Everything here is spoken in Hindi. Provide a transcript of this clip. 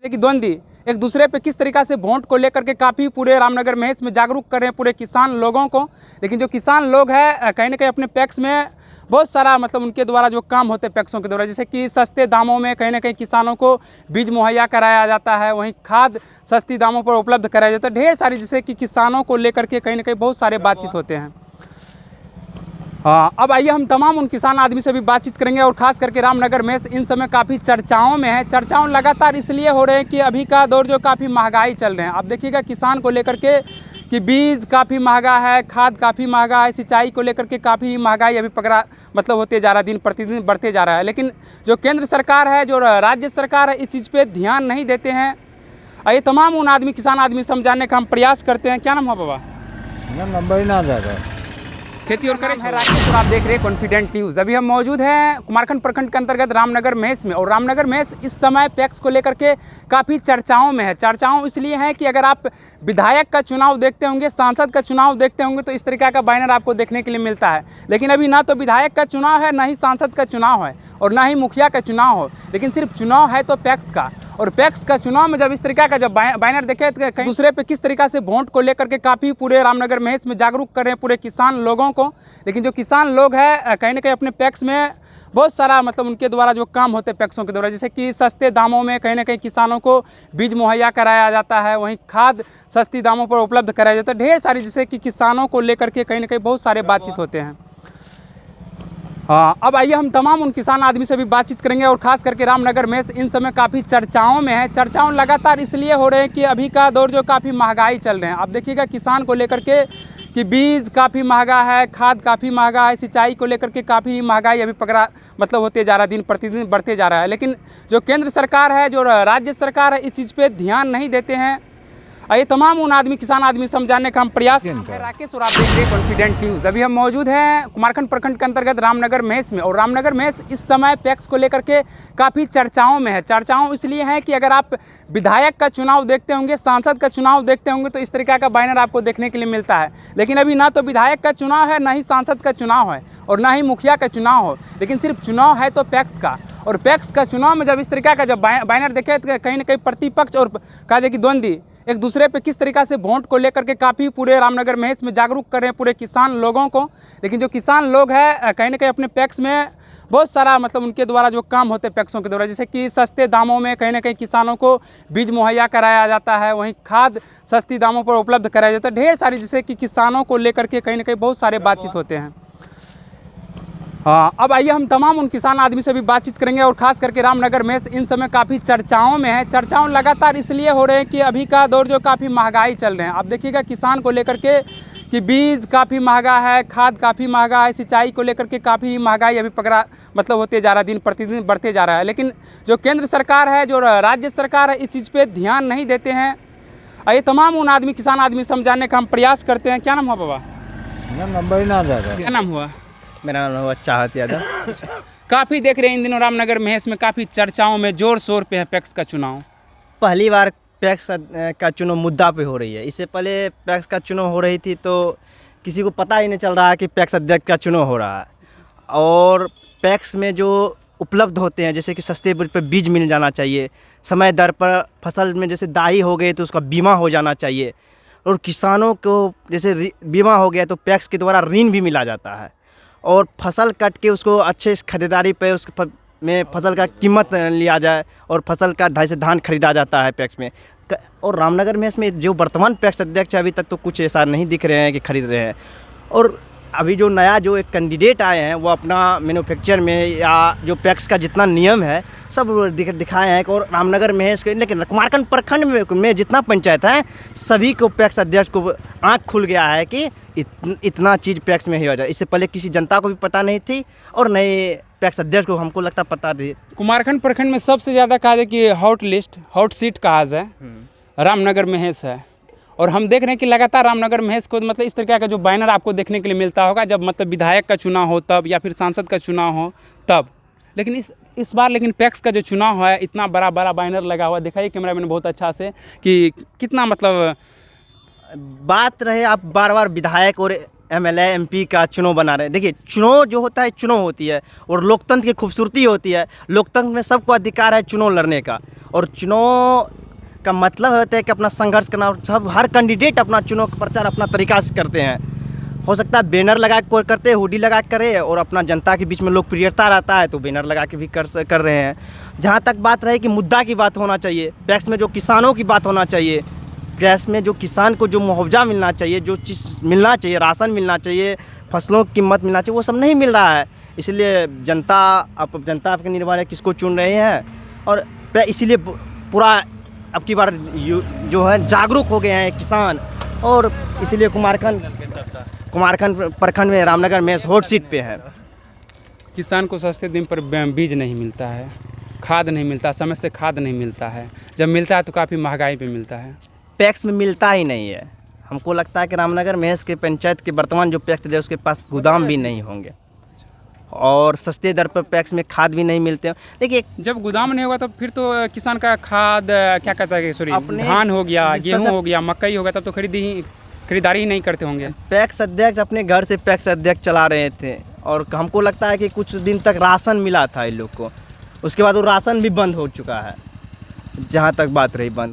कि द्वंद्वी एक दूसरे पे किस तरीक़ा से वोट को लेकर के काफ़ी पूरे रामनगर महेश में जागरूक कर रहे हैं पूरे किसान लोगों को। लेकिन जो किसान लोग हैं कहीं ना कहीं अपने पैक्स में बहुत सारा उनके द्वारा जो काम होते हैं पैक्सों के द्वारा, जैसे कि सस्ते दामों में कहीं ना कहीं किसानों को बीज मुहैया कराया जाता है, वहीं खाद सस्ती दामों पर उपलब्ध कराया जाता है। ढेर सारी जैसे कि किसानों को लेकर के कहीं ना कहीं बहुत सारे बातचीत होते हैं। हाँ, अब आइए हम तमाम उन किसान आदमी से भी बातचीत करेंगे और ख़ास करके रामनगर महेश इन समय काफ़ी चर्चाओं में है। चर्चाओं लगातार इसलिए हो रहे हैं कि अभी का दौर जो काफ़ी महंगाई चल रहे हैं। अब देखिएगा किसान को लेकर के कि बीज काफ़ी महंगा है, खाद काफ़ी महंगा है, सिंचाई को लेकर के काफ़ी महंगाई अभी पकड़ा होते जा रहा है, दिन प्रतिदिन बढ़ते जा रहा है। लेकिन जो केंद्र सरकार है, जो राज्य सरकार है, इस चीज़ पे ध्यान नहीं देते हैं। ये तमाम उन आदमी किसान आदमी समझाने का हम प्रयास करते हैं। क्या नाम है बाबा? नंबर ही ना ज़्यादा खेती और करें राकेश और आप देख रहे हैं कॉन्फिडेंट न्यूज़। अभी हम मौजूद हैं कुमारखंड प्रखंड के अंतर्गत रामनगर महेश में, और रामनगर महेश इस समय पैक्स को लेकर के काफ़ी चर्चाओं में है। चर्चाओं इसलिए है कि अगर आप विधायक का चुनाव देखते होंगे, सांसद का चुनाव देखते होंगे तो इस तरीका का बैनर आपको देखने के लिए मिलता है। लेकिन अभी ना तो विधायक का चुनाव है, ना ही सांसद का चुनाव है, और ना ही मुखिया का चुनाव हो, लेकिन सिर्फ चुनाव है तो पैक्स का। और पैक्स का चुनाव में जब इस तरीका का जब बैनर देखे तो कहीं दूसरे पे किस तरीका से वोट को लेकर के काफ़ी पूरे रामनगर महेश में जागरूक कर रहे हैं पूरे किसान लोगों को। लेकिन जो किसान लोग हैं कहीं ना कहीं अपने पैक्स में बहुत सारा उनके द्वारा जो काम होते हैं पैक्सों के द्वारा, जैसे कि सस्ते दामों में कहीं ना कहीं किसानों को बीज मुहैया कराया जाता है, वहीं खाद सस्ती दामों पर उपलब्ध कराया जाता है। ढेर सारी जैसे कि किसानों को लेकर के कहीं ना कहीं बहुत सारे बातचीत होते हैं। हाँ, अब आइए हम तमाम उन किसान आदमी से भी बातचीत करेंगे और ख़ास करके रामनगर महेश इन समय काफ़ी चर्चाओं में है। चर्चाओं लगातार इसलिए हो रहे हैं कि अभी का दौर जो काफ़ी महंगाई चल रहे हैं। अब देखिएगा किसान को लेकर के कि बीज काफ़ी महंगा है, खाद काफ़ी महंगा है, सिंचाई को लेकर के काफ़ी महंगाई अभी पकड़ा होते जा रहा है, दिन प्रतिदिन बढ़ते जा रहा है। लेकिन जो केंद्र सरकार है, जो राज्य सरकार है, इस चीज़ पे ध्यान नहीं देते हैं। ये तमाम उन आदमी किसान आदमी समझाने का हम प्रयास हैं। राकेश और आप देख रहे हैं कॉन्फिडेंट न्यूज़। अभी हम मौजूद हैं कुमारखंड प्रखंड के अंतर्गत रामनगर महेश में, और रामनगर महेश इस समय पैक्स को लेकर के काफ़ी चर्चाओं में है। चर्चाओं इसलिए है कि अगर आप विधायक का चुनाव देखते होंगे, सांसद का चुनाव देखते होंगे तो इस तरीका का बैनर आपको देखने के लिए मिलता है। लेकिन अभी ना तो विधायक का चुनाव है, ना ही सांसद का चुनाव है, और ना ही मुखिया का चुनाव हो, लेकिन सिर्फ चुनाव है तो पैक्स का। और पैक्स का चुनाव में जब इस तरीका का जब बैनर देखे तो कहीं ना कहीं प्रतिपक्ष और कहा जाए कि द्वंद्वी एक दूसरे पे किस तरीका से वोट को लेकर के काफ़ी पूरे रामनगर महेश में जागरूक कर रहे हैं पूरे किसान लोगों को। लेकिन जो किसान लोग हैं कहीं ना कहीं अपने पैक्स में बहुत सारा उनके द्वारा जो काम होते हैं पैक्सों के द्वारा, जैसे कि सस्ते दामों में कहीं ना कहीं किसानों को बीज मुहैया कराया जाता है, वहीं खाद सस्ती दामों पर उपलब्ध कराया जाता है। ढेर सारी जैसे कि किसानों को लेकर के कहीं ना कहीं बहुत सारे बातचीत होते हैं। हाँ, अब आइए हम तमाम उन किसान आदमी से भी बातचीत करेंगे और ख़ास करके रामनगर महेश इन समय काफ़ी चर्चाओं में है। चर्चाओं लगातार इसलिए हो रहे हैं कि अभी का दौर जो काफ़ी महंगाई चल रहे हैं। अब देखिएगा किसान को लेकर के कि बीज काफ़ी महंगा है, खाद काफ़ी महंगा है, सिंचाई को लेकर के काफ़ी महंगाई अभी पकड़ा होते जा रहा है, दिन प्रतिदिन बढ़ते जा रहा है। लेकिन जो केंद्र सरकार है, जो राज्य सरकार है, इस चीज़ पे ध्यान नहीं देते हैं। ये तमाम उन आदमी किसान आदमी समझाने का हम प्रयास करते हैं। क्या नाम हुआ बाबा? नंबर ही ना ज़्यादा। क्या नाम हुआ? मेरा नाम हुआ चाहत यादव। काफ़ी देख रहे हैं इन दिनों रामनगर महेश में काफ़ी चर्चाओं में जोर शोर पे है पैक्स का चुनाव। पहली बार पैक्स का चुनाव मुद्दा पे हो रही है। इससे पहले पैक्स का चुनाव हो रही थी तो किसी को पता ही नहीं चल रहा है कि पैक्स अध्यक्ष का चुनाव हो रहा है। और पैक्स में जो उपलब्ध होते हैं, जैसे कि सस्ते पर बीज मिल जाना चाहिए, समय दर पर फसल में जैसे दाई हो गई तो उसका बीमा हो जाना चाहिए, और किसानों को जैसे बीमा हो गया तो पैक्स के द्वारा ऋण भी मिला जाता है, और फसल कट के उसको अच्छे खरीदारी पे में फसल का कीमत लिया जाए, और फसल का ढाई से धान खरीदा जाता है पैक्स में। और रामनगर महेश में जो वर्तमान पैक्स अध्यक्ष है अभी तक तो कुछ ऐसा नहीं दिख रहे हैं कि खरीद रहे हैं। और अभी जो नया जो एक कैंडिडेट आए हैं वो अपना मैन्युफैक्चर में या जो पैक्स का जितना नियम है सब दिखाए हैं। और रामनगर महेश के लेकिन कुमारखंड प्रखंड में जितना पंचायत है सभी को पैक्स अध्यक्ष को आँख खुल गया है कि इतना चीज़ पैक्स में ही हो जाए। इससे पहले किसी जनता को भी पता नहीं थी और नए पैक्स अध्यक्ष को हमको लगता पता थी। कुमारखंड प्रखंड में सबसे ज़्यादा कहा जाए कि हॉट सीट कहा जाए रामनगर महेश है। और हम देख रहे हैं कि लगातार रामनगर महेश को इस तरीके का जो बैनर आपको देखने के लिए मिलता होगा जब विधायक का चुनाव हो तब, या फिर सांसद का चुनाव हो तब। लेकिन इस बार पैक्स का जो चुनाव है इतना बड़ा बैनर लगा हुआ, दिखाइए कैमरामैन बहुत अच्छा से कि कितना बात रहे आप बार बार विधायक और MLA MP का चुनाव बना रहे हैं। देखिए, चुनाव जो होता है चुनाव होती है और लोकतंत्र की खूबसूरती होती है। लोकतंत्र में सबको अधिकार है चुनाव लड़ने का, और चुनाव का मतलब होता है कि अपना संघर्ष करना। और सब हर कैंडिडेट अपना चुनाव का प्रचार अपना तरीका से करते हैं। हो सकता है बैनर लगा के कोई करते हैं, हुडी लगा के करे, और अपना जनता के बीच में लोकप्रियता रहता है तो बैनर लगा के भी कर रहे हैं। जहाँ तक बात रहे कि मुद्दा की बात होना चाहिए, टैक्स में जो किसानों की बात होना चाहिए, टैक्स में जो किसान को जो मुआवजा मिलना चाहिए, जो चीज़ मिलना चाहिए, राशन मिलना चाहिए, फसलों की कीमत मिलना चाहिए, वो सब नहीं मिल रहा है। इसलिए जनता आपके निर्भर है किसको चुन रहे हैं। और इसीलिए पूरा अब की बार जो है जागरूक हो गए हैं किसान, और इसीलिए कुमारखंड प्रखंड में रामनगर में हॉट सीट पे है। किसान को सस्ते दिन पर बीज नहीं मिलता है, खाद नहीं मिलता, समय से खाद नहीं मिलता है, जब मिलता है तो काफ़ी महंगाई पे मिलता है। पैक्स में मिलता ही नहीं है। हमको लगता है कि रामनगर महस के पंचायत के वर्तमान जो पैक्स दे उसके पास गोदाम भी नहीं होंगे, और सस्ते दर पर पैक्स में खाद भी नहीं मिलते हैं। देखिए, जब गोदाम नहीं होगा तो फिर तो किसान का खाद क्या कहता है, सॉरी, धान हो गया, गेहूँ हो गया, मकई हो गया, तब तो खरीदारी ही नहीं करते होंगे। पैक्स अध्यक्ष अपने घर से पैक्स अध्यक्ष चला रहे थे, और हमको लगता है कि कुछ दिन तक राशन मिला था इन लोग को, उसके बाद वो राशन भी बंद हो चुका है। जहाँ तक बात रही बंद